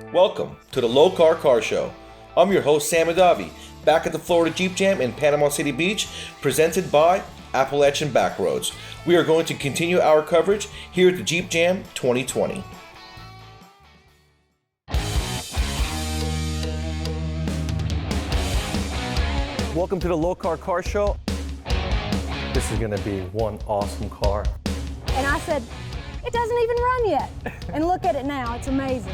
Welcome to the Lokar Car Show. I'm your host, Sam Adavi, back at the Florida Jeep Jam in Panama City Beach, presented by Appalachian Backroads. We are going to continue our coverage here at the Jeep Jam 2020. Welcome to the Lokar Car Show. This is gonna be one awesome car. And I said, it doesn't even run yet. And look at it now, it's amazing.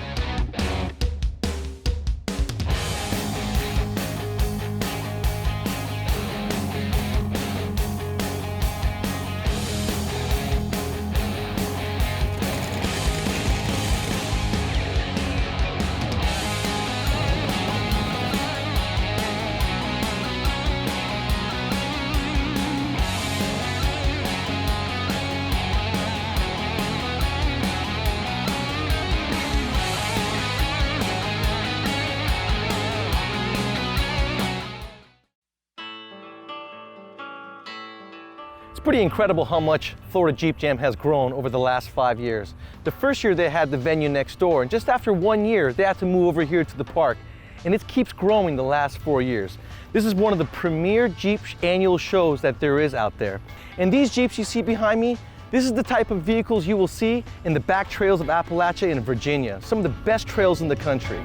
It's pretty incredible how much Florida Jeep Jam has grown over the last 5 years. The first year they had the venue next door, and just after 1 year, they had to move over here to the park. And it keeps growing the last 4 years. This is one of the premier Jeep annual shows that there is out there. And these Jeeps you see behind me, this is the type of vehicles you will see in the back trails of Appalachia and Virginia, some of the best trails in the country.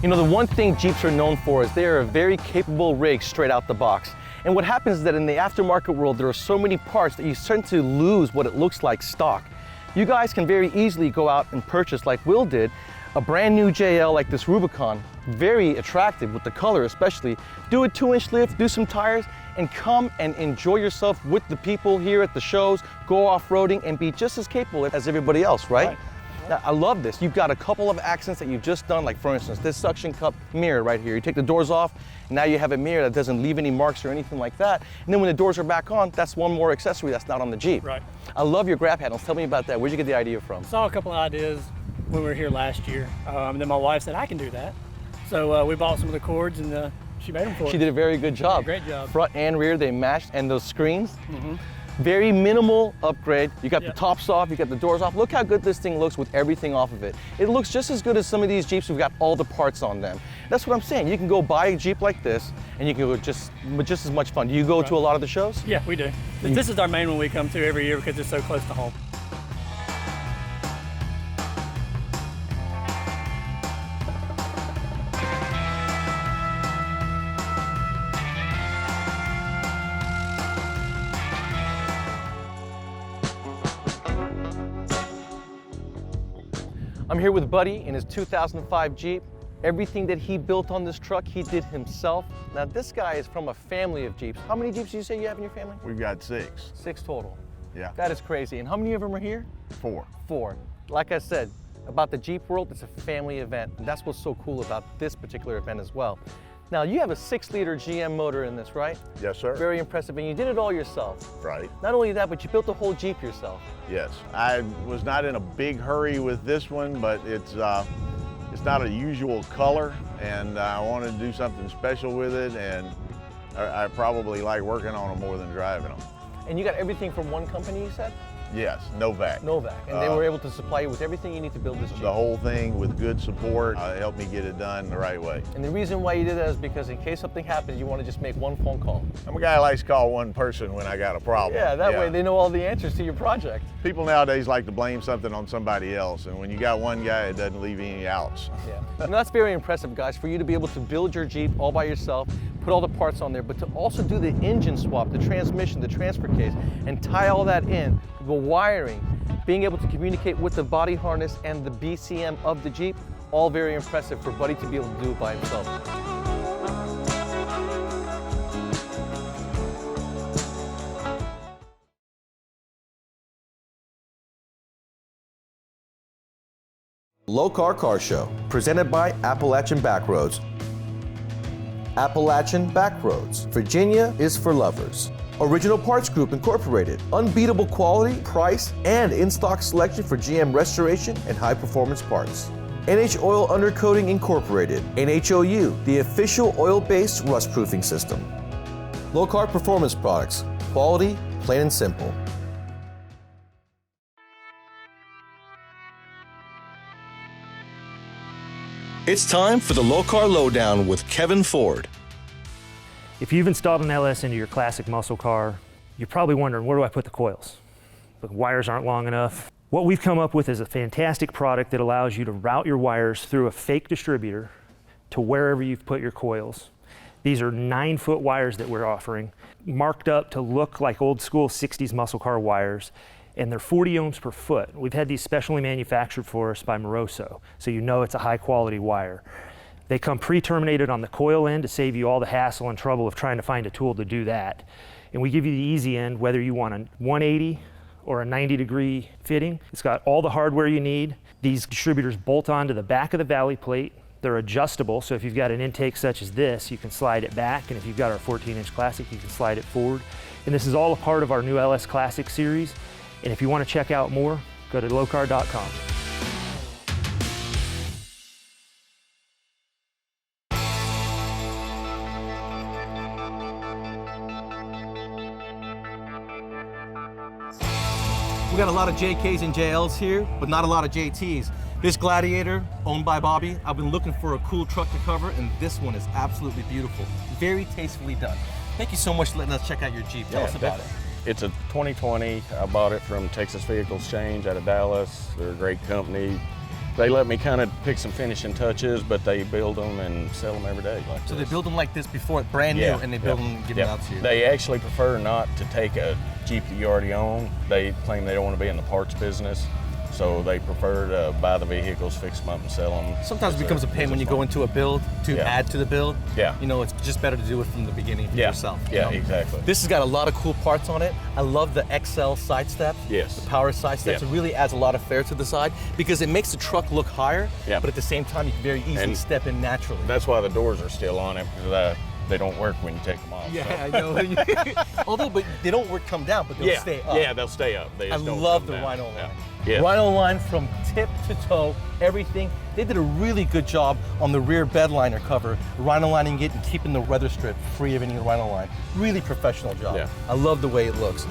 You know, the one thing Jeeps are known for is they are a very capable rig straight out the box. And what happens is that in the aftermarket world, there are so many parts that you start to lose what it looks like stock. You guys can very easily go out and purchase, like Will did, a brand new JL like this Rubicon, very attractive with the color especially. Do a 2-inch lift, do some tires, and come and enjoy yourself with the people here at the shows, go off-roading and be just as capable as everybody else, right? Now, I love this. You've got a couple of accents that you've just done, like for instance, this suction cup mirror right here. You take the doors off, and now you have a mirror that doesn't leave any marks or anything like that. And then when the doors are back on, that's one more accessory that's not on the Jeep. Right. I love your grab handles. Tell me about that. Where'd you get the idea from? Saw a couple of ideas when we were here last year. Then my wife said, I can do that. So we bought some of the cords and she made them for us. She did a very good job. Great job. Front and rear, they matched, and those screens. Very minimal upgrade. You got the tops off, you got the doors off. Look how good this thing looks with everything off of it. It looks just as good as some of these Jeeps who've got all the parts on them. That's what I'm saying. You can go buy a Jeep like this and you can go just as much fun. Do you go to a lot of the shows? Yeah, we do. This is our main one we come to every year because it's so close to home. I'm here with Buddy in his 2005 Jeep. Everything that he built on this truck, he did himself. Now this guy is from a family of Jeeps. How many Jeeps do you say you have in your family? We've got 6. 6 total. Yeah. That is crazy. And how many of them are here? 4. 4. Like I said, about the Jeep world, it's a family event. And that's what's so cool about this particular event as well. Now you have a 6-liter GM motor in this, right? Yes, sir. Very impressive, and you did it all yourself. Right. Not only that, but you built the whole Jeep yourself. Yes. I was not in a big hurry with this one, but it's not a usual color, and I wanted to do something special with it, and I probably like working on them more than driving them. And you got everything from one company, you said? Yes, Novak. Novak, and they were able to supply you with everything you need to build this Jeep. The whole thing with good support helped me get it done the right way. And the reason why you did that is because in case something happens, you want to just make one phone call. I'm a guy who likes to call one person when I got a problem. Yeah, that way they know all the answers to your project. People nowadays like to blame something on somebody else, and when you got one guy, it doesn't leave any outs. Yeah, and that's very impressive, guys, for you to be able to build your Jeep all by yourself, put all the parts on there, but to also do the engine swap, the transmission, the transfer case, and tie all that in, the wiring, being able to communicate with the body harness and the BCM of the Jeep, all very impressive for Buddy to be able to do it by himself. Lokar Car Show, presented by Appalachian Backroads. Appalachian Backroads. Virginia is for lovers. Original Parts Group Incorporated. Unbeatable quality, price, and in-stock selection for GM restoration and high-performance parts. NH Oil Undercoating Incorporated, NHOU, the official oil-based rust-proofing system. Lokar Performance Products, quality, plain and simple. It's time for the Lokar Lowdown with Kevin Ford. If you've installed an LS into your classic muscle car, you're probably wondering, where do I put the coils? The wires aren't long enough. What we've come up with is a fantastic product that allows you to route your wires through a fake distributor to wherever you've put your coils. These are 9-foot wires that we're offering, marked up to look like old school 60s muscle car wires, and they're 40 ohms per foot. We've had these specially manufactured for us by Moroso, so you know it's a high quality wire. They come pre-terminated on the coil end to save you all the hassle and trouble of trying to find a tool to do that. And we give you the easy end, whether you want a 180 or a 90-degree fitting. It's got all the hardware you need. These distributors bolt onto the back of the valley plate. They're adjustable, so if you've got an intake such as this, you can slide it back, and if you've got our 14-inch Classic, you can slide it forward. And this is all a part of our new LS Classic series. And if you want to check out more, go to lokar.com. We got a lot of JKs and JLs here, but not a lot of JTs. This Gladiator, owned by Bobby, I've been looking for a cool truck to cover, and this one is absolutely beautiful. Very tastefully done. Thank you so much for letting us check out your Jeep. Tell us about it. It's a 2020. I bought it from Texas Vehicle Exchange out of Dallas. They're a great company. They let me kind of pick some finishing touches, but they build them and sell them every day. So they build them like this before, brand new, and they build them and give them out to you. They actually prefer not to take a Jeep that you already own. They claim they don't want to be in the parts business. So they prefer to buy the vehicles, fix them up, and sell them. Sometimes it becomes a pain when you go into a build to add to the build. Yeah. You know, it's just better to do it from the beginning for yourself. Yeah, exactly. This has got a lot of cool parts on it. I love the XL side step. Yes. The power side steps. Yeah. It really adds a lot of flair to the side because it makes the truck look higher, but at the same time, you can very easily step in naturally. That's why the doors are still on it, because they don't work when you take them off. Yeah, so. I know. Although, but they don't work come down, but they'll stay up. Yeah, they'll stay up. They just I don't love come the down. Rhino line. Yeah. Rhino line from tip to toe, everything. They did a really good job on the rear bed liner cover, Rhino lining it and keeping the weather strip free of any Rhino line. Really professional job. Yeah. I love the way it looks.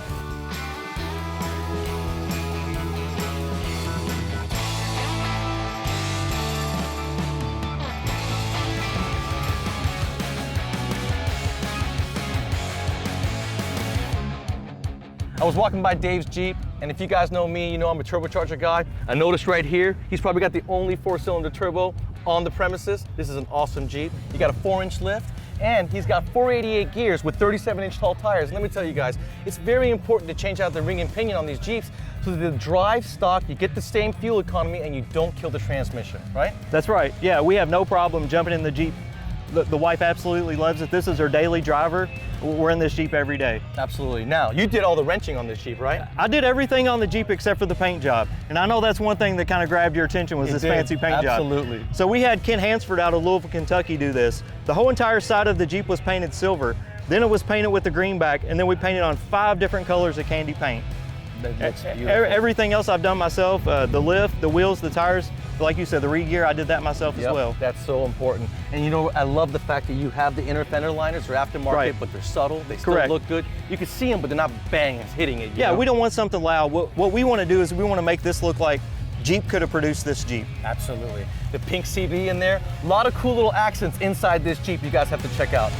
I was walking by Dave's Jeep, and if you guys know me, you know I'm a turbocharger guy. I noticed right here, he's probably got the only 4-cylinder turbo on the premises. This is an awesome Jeep. You got a 4-inch lift, and he's got 488 gears with 37-inch tall tires. And let me tell you guys, it's very important to change out the ring and pinion on these Jeeps so that the drive stock, you get the same fuel economy and you don't kill the transmission, right? That's right. Yeah, we have no problem jumping in the Jeep. The wife absolutely loves it. This is her daily driver. We're in this Jeep every day. Absolutely. Now, you did all the wrenching on this Jeep, right? I did everything on the Jeep except for the paint job. And I know that's one thing that kind of grabbed your attention was this fancy paint job. Absolutely. So we had Ken Hansford out of Louisville, Kentucky do this. The whole entire side of the Jeep was painted silver. Then it was painted with the greenback, and then we painted on 5 different colors of candy paint. That looks beautiful. Everything else I've done myself, the lift, the wheels, the tires, like you said, the re-gear, I did that myself as well. That's so important. And you know, I love the fact that you have the inner fender liners. They're aftermarket, but they're subtle. They still look good. You can see them, but they're not banging, hitting it. Yeah, we don't want something loud. What we want to do is we want to make this look like Jeep could have produced this Jeep. Absolutely. The pink CB in there. A lot of cool little accents inside this Jeep you guys have to check out.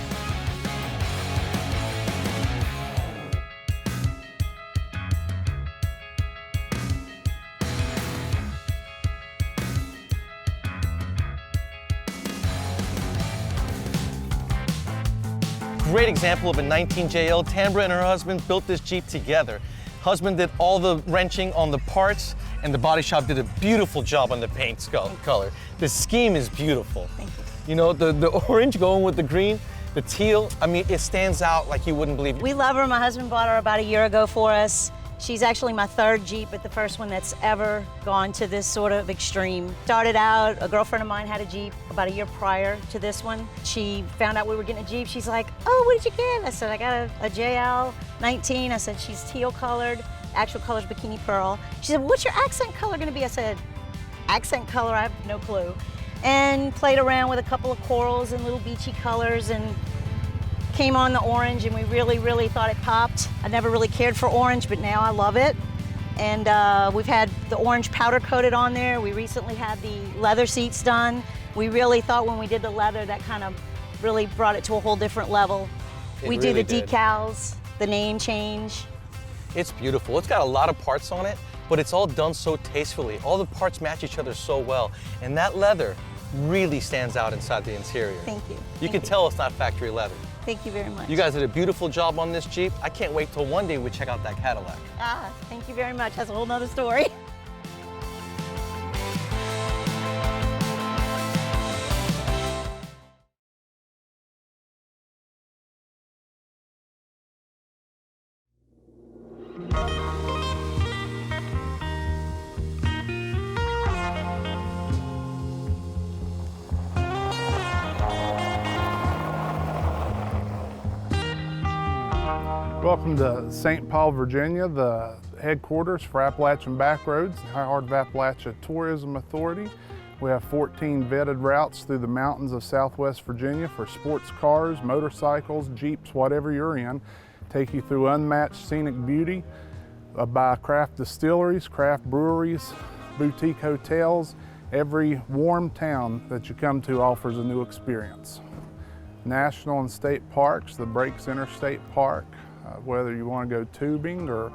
Great example of a 19 JL. Tambra and her husband built this Jeep together. Husband did all the wrenching on the parts, and the body shop did a beautiful job on the paint color. The scheme is beautiful. Thank you. You know, the orange going with the green, the teal, I mean, it stands out like you wouldn't believe. We love her. My husband bought her about a year ago for us. She's actually my 3rd Jeep, but the first one that's ever gone to this sort of extreme. Started out, a girlfriend of mine had a Jeep about a year prior to this one. She found out we were getting a Jeep. She's like, oh, what did you get? I said, I got a JL 19. I said, she's teal colored. Actual color's bikini pearl. She said, what's your accent color gonna be? I said, accent color, I have no clue. And played around with a couple of corals and little beachy colors and came on the orange, and we really, really thought it popped. I never really cared for orange, but now I love it. And we've had the orange powder coated on there. We recently had the leather seats done. We really thought when we did the leather, that kind of really brought it to a whole different level. We do the decals, the name change. It's beautiful. It's got a lot of parts on it, but it's all done so tastefully. All the parts match each other so well. And that leather really stands out inside the interior. Thank you. You can tell it's not factory leather. Thank you very much. You guys did a beautiful job on this Jeep. I can't wait till one day we check out that Cadillac. Thank you very much. That's a whole nother story. Welcome to St. Paul, Virginia, the headquarters for Appalachian Backroads, Heart of Appalachia Tourism Authority. We have 14 vetted routes through the mountains of Southwest Virginia for sports cars, motorcycles, Jeeps, whatever you're in. Take you through unmatched scenic beauty by craft distilleries, craft breweries, boutique hotels. Every warm town that you come to offers a new experience. National and state parks, the Breaks Interstate Park, whether you want to go tubing or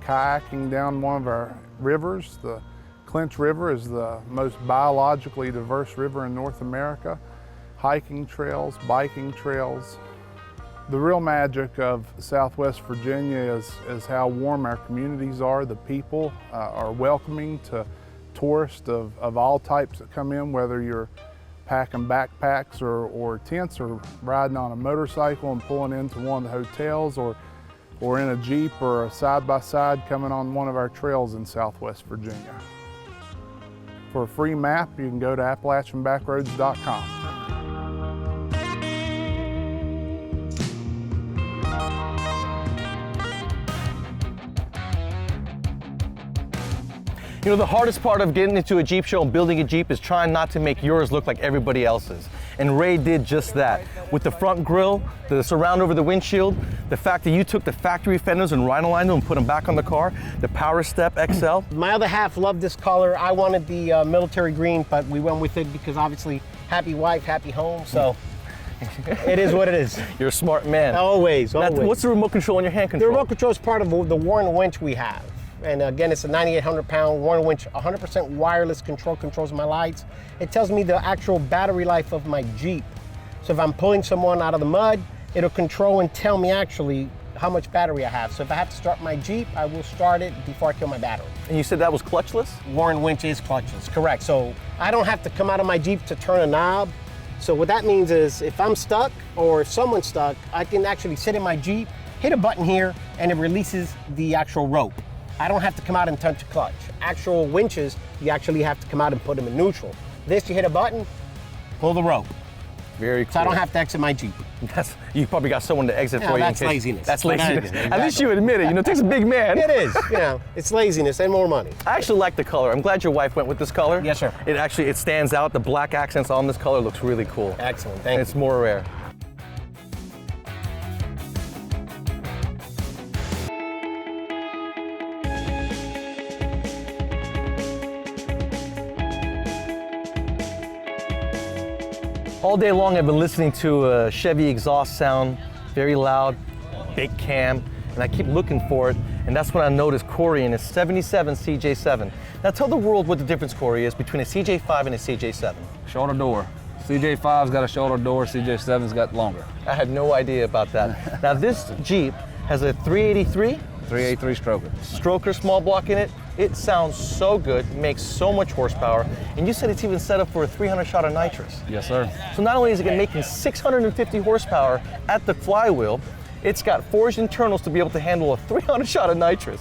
kayaking down one of our rivers. The Clinch River is the most biologically diverse river in North America. Hiking trails, biking trails. The real magic of Southwest Virginia is how warm our communities are. The people are welcoming to tourists of all types that come in, whether you're packing backpacks or tents or riding on a motorcycle and pulling into one of the hotels or in a Jeep or a side-by-side coming on one of our trails in Southwest Virginia. For a free map, you can go to AppalachianBackroads.com. You know, the hardest part of getting into a Jeep show and building a Jeep is trying not to make yours look like everybody else's. And Ray did just that. With the front grille, the surround over the windshield, the fact that you took the factory fenders and rhino-lined them and put them back on the car, the Power Step XL. My other half loved this color. I wanted the military green, but we went with it because obviously happy wife, happy home, so it is what it is. You're a smart man. Always, always. Now, what's the remote control on your hand control? The remote control is part of the Warren winch we have. And again, it's a 9,800 pound Warren winch, 100% wireless controls my lights. It tells me the actual battery life of my Jeep. So if I'm pulling someone out of the mud, it'll control and tell me actually how much battery I have. So if I have to start my Jeep, I will start it before I kill my battery. And you said that was clutchless? Warren winch is clutchless, correct. So I don't have to come out of my Jeep to turn a knob. So what that means is if I'm stuck or if someone's stuck, I can actually sit in my Jeep, hit a button here, and it releases the actual rope. I don't have to come out and touch a clutch. Actual winches, you actually have to come out and put them in neutral. This, you hit a button, pull the rope. Very cool. So I don't have to exit my Jeep. You probably got someone to exit for you. That's laziness. That's laziness. Exactly. At least you admit it. You know, it takes a big man. It is. You know, it's laziness and more money. I actually like the color. I'm glad your wife went with this color. Yes, sir. It stands out. The black accents on this color looks really cool. Excellent. Thank you. It's more rare. All day long I've been listening to a Chevy exhaust sound, very loud, big cam, and I keep looking for it, and that's when I noticed Corey in his 77 CJ7. Now tell the world what the difference, Corey, is between a CJ5 and a CJ7. Shorter door. CJ5's got a shorter door, CJ7's got longer. I had no idea about that. Now this Jeep has a 383? 383 stroker. Stroker small block in it. It sounds so good, makes so much horsepower, and you said it's even set up for a 300 shot of nitrous. Yes, sir. So not only is it making 650 horsepower at the flywheel, it's got forged internals to be able to handle a 300 shot of nitrous.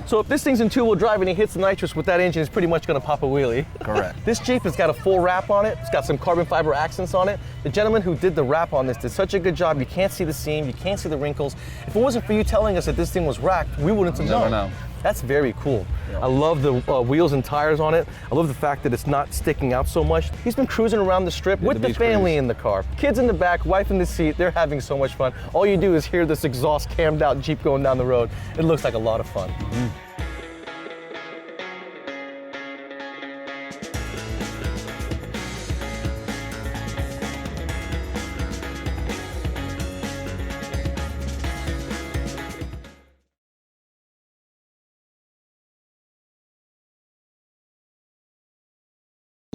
So if this thing's in two-wheel drive and he hits the nitrous with that engine, it's pretty much gonna pop a wheelie. Correct. This Jeep has got a full wrap on it. It's got some carbon fiber accents on it. The gentleman who did the wrap on this did such a good job. You can't see the seam, you can't see the wrinkles. If it wasn't for you telling us that this thing was racked, we wouldn't have known. Never know. That's very cool. I love the wheels and tires on it. I love the fact that it's not sticking out so much. He's been cruising around the strip with the family in the car. Kids in the back, wife in the seat, they're having so much fun. All you do is hear this exhaust cammed out Jeep going down the road. It looks like a lot of fun.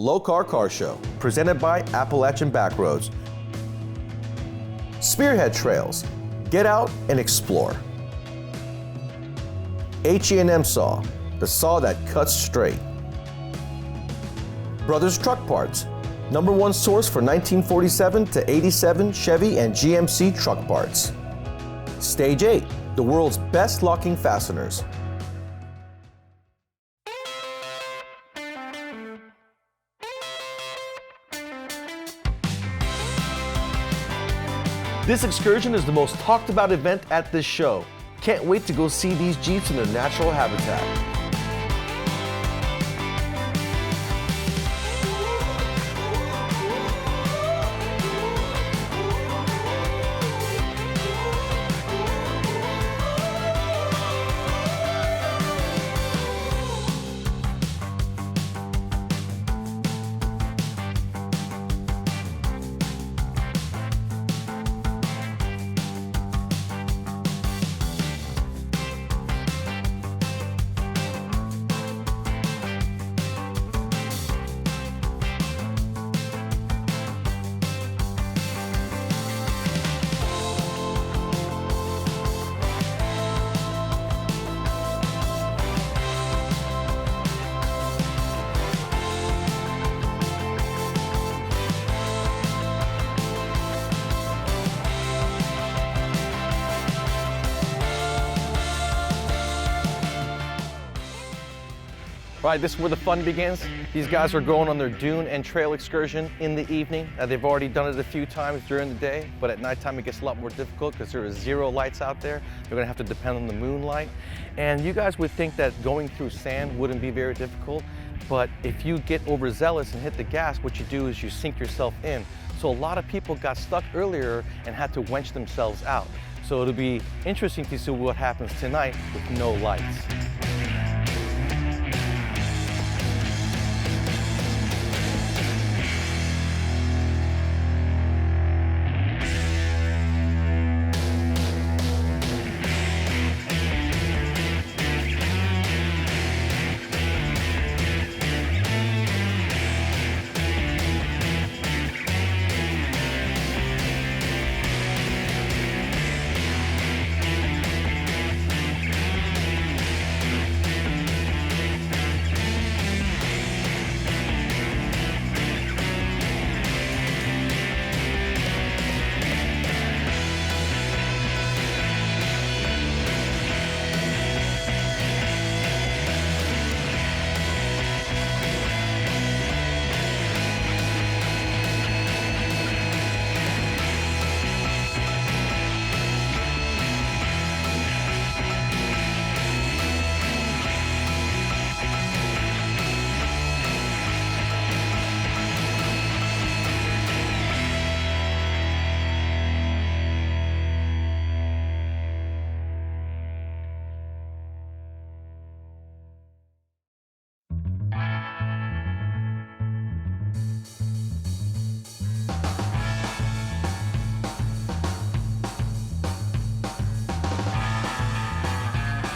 Lokar Car Show, presented by Appalachian Backroads. Spearhead Trails, get out and explore. H&M Saw, the saw that cuts straight. Brothers Truck Parts, #1 source for 1947 to 87 Chevy and GMC truck parts. Stage 8, the world's best locking fasteners. This excursion is the most talked about event at this show. Can't wait to go see these Jeeps in their natural habitat. All right, this is where the fun begins. These guys are going on their dune and trail excursion in the evening. They've already done it a few times during the day, but at nighttime it gets a lot more difficult because there are 0 lights out there. They're gonna have to depend on the moonlight. And you guys would think that going through sand wouldn't be very difficult, but if you get overzealous and hit the gas, what you do is you sink yourself in. So a lot of people got stuck earlier and had to wench themselves out. So it'll be interesting to see what happens tonight with no lights.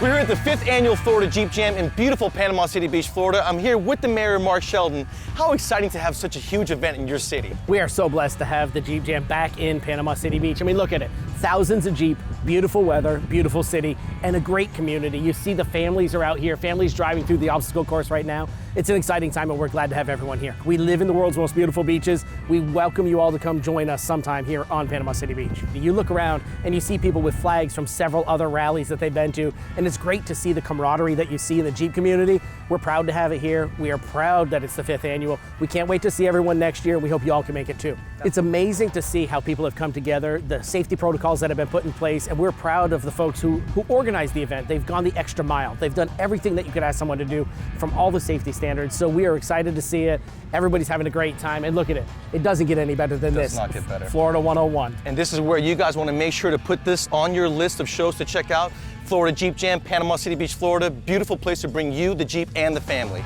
We're here at the 5th annual Florida Jeep Jam in beautiful Panama City Beach, Florida. I'm here with the mayor, Mark Sheldon. How exciting to have such a huge event in your city. We are so blessed to have the Jeep Jam back in Panama City Beach. I mean, look at it. Thousands of Jeep, beautiful weather, beautiful city, and a great community. You see the families are out here, families driving through the obstacle course right now. It's an exciting time, and we're glad to have everyone here. We live in the world's most beautiful beaches. We welcome you all to come join us sometime here on Panama City Beach. You look around and you see people with flags from several other rallies that they've been to, and it's great to see the camaraderie that you see in the Jeep community. We're proud to have it here. We are proud that it's the 5th annual. We can't wait to see everyone next year, and we hope you all can make it too. It's amazing to see how people have come together, the safety protocols that have been put in place, and we're proud of the folks who organized the event. They've gone the extra mile. They've done everything that you could ask someone to do from all the safety standards. So we are excited to see it. Everybody's having a great time, and look at it. It doesn't get any better than this. Does not get better. Florida 101. And this is where you guys want to make sure to put this on your list of shows to check out. Florida Jeep Jam, Panama City Beach, Florida. Beautiful place to bring you, the Jeep, and the family.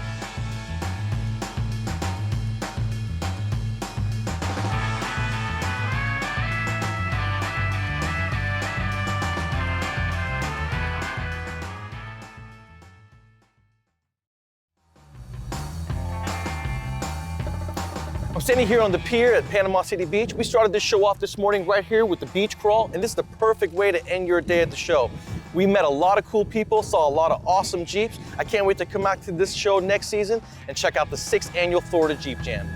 I'm standing here on the pier at Panama City Beach. We started this show off this morning right here with the beach crawl, and this is the perfect way to end your day at the show. We met a lot of cool people, saw a lot of awesome Jeeps. I can't wait to come out to this show next season and check out the 6th annual Florida Jeep Jam.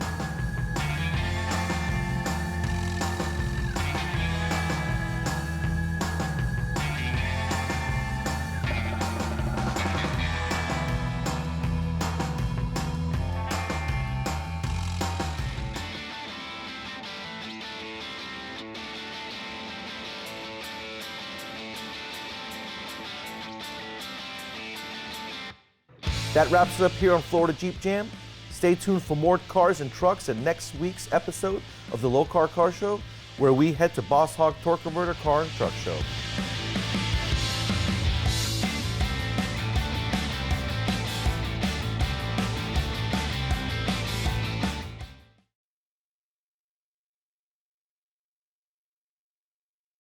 That wraps it up here on Florida Jeep Jam. Stay tuned for more cars and trucks in next week's episode of the Lokar Car Show, where we head to Boss Hog Torque Converter Car and Truck Show.